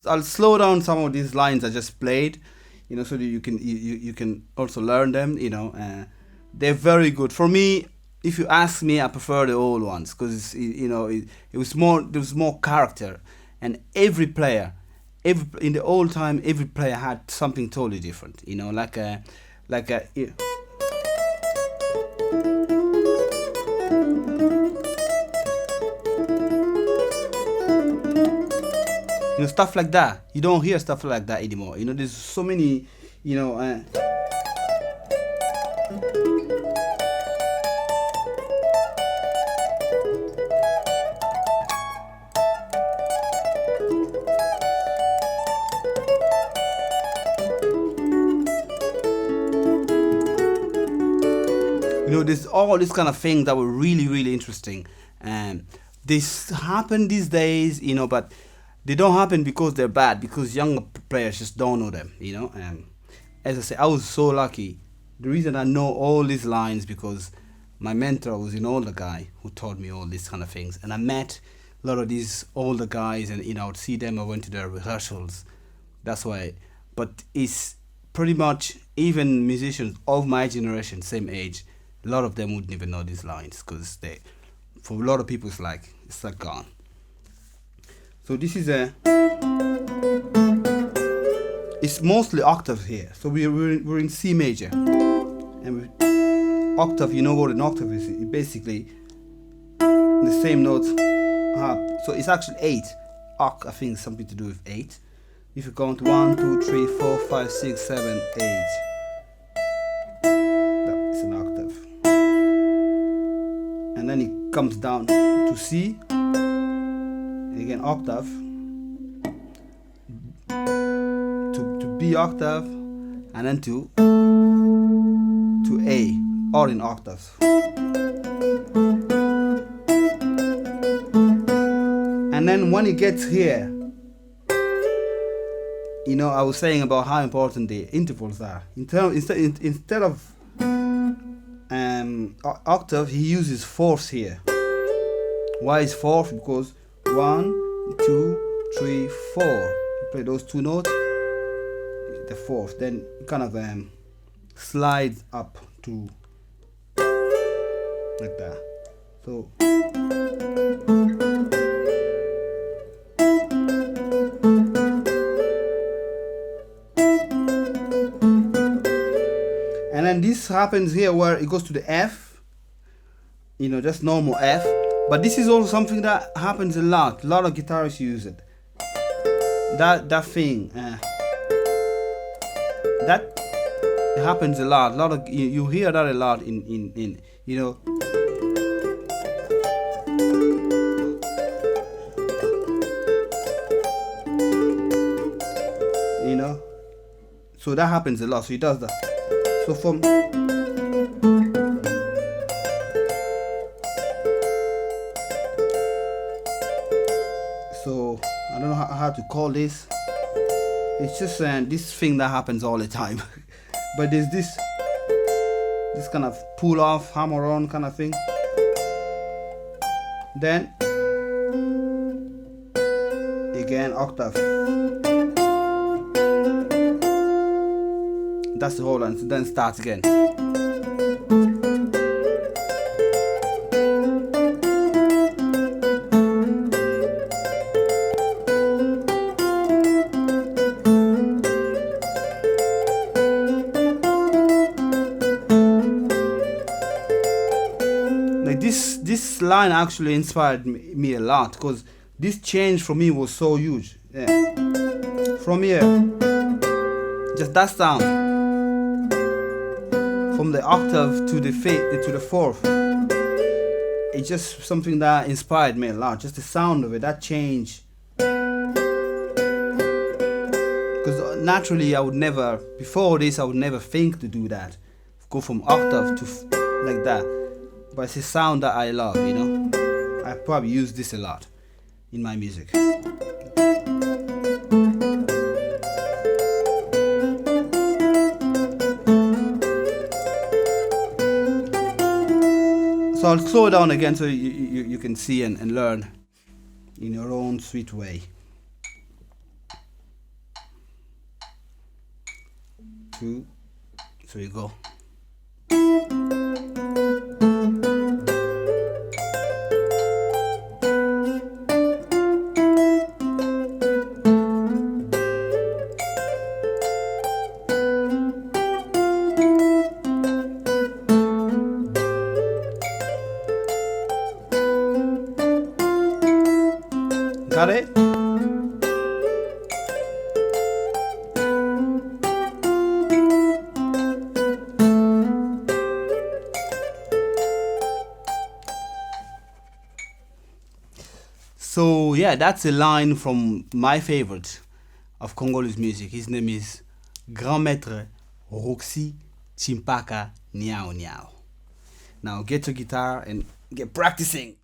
I'll slow down some of these lines I just played, so that you can also learn them. They're very good for me. If you ask me, I prefer the old ones because it was more, there was more character, and every player, in the old time, every player had something totally different. Like a stuff like that. You don't hear stuff like that anymore. There's so many, there's all this kind of things that were really, really interesting. This happen these days, but they don't happen because they're bad, because younger players just don't know them. As I say, I was so lucky. The reason I know all these lines because my mentor was an older guy who taught me all these kind of things, and I met a lot of these older guys, and I would see them. I went to their rehearsals. That's why. But it's pretty much even musicians of my generation, same age, a lot of them wouldn't even know these lines because for a lot of people, it's like gone. So this is it's mostly octave here. So we're in C major, and octave. You know what an octave is? It basically the same notes. So it's actually 8. I think it's something to do with 8. If you count 1, 2, 3, 4, 5, 6, 7, 8. That's an octave. And then it comes down to C. And again octave. To B octave. And then to A. All in octaves. And then when it gets here, I was saying about how important the intervals are. Instead of octave, he uses fourths here. Why is fourth? Because 1, 2, 3, 4. You play those two notes, the fourth. Then it kind of slides up to like that. So. And then this happens here where it goes to the F, just normal F. But this is also something that happens a lot. A lot of guitarists use it. That thing, that happens a lot. A lot of you hear that a lot in. So that happens a lot. So he does that. So from I don't know how to call this. It's just this thing that happens all the time. But there's this kind of pull off, hammer on kind of thing. Then again octave. That's the whole line. So then starts again. Like this line actually inspired me a lot because this change for me was so huge. Yeah. From here, just that sound. From the octave to the fourth, it's just something that inspired me a lot. Just the sound of it, that change. Because naturally, before this, I would never think to do that. Go from octave to like that. But it's a sound that I love, I probably use this a lot in my music. So I'll slow it down again so you can see and learn in your own sweet way. 2. So you go. Got it? So yeah, that's a line from my favorite of Congolese music. His name is Grand Maître Roxy Thsimpaka Niao Niao. Now get your guitar and get practicing.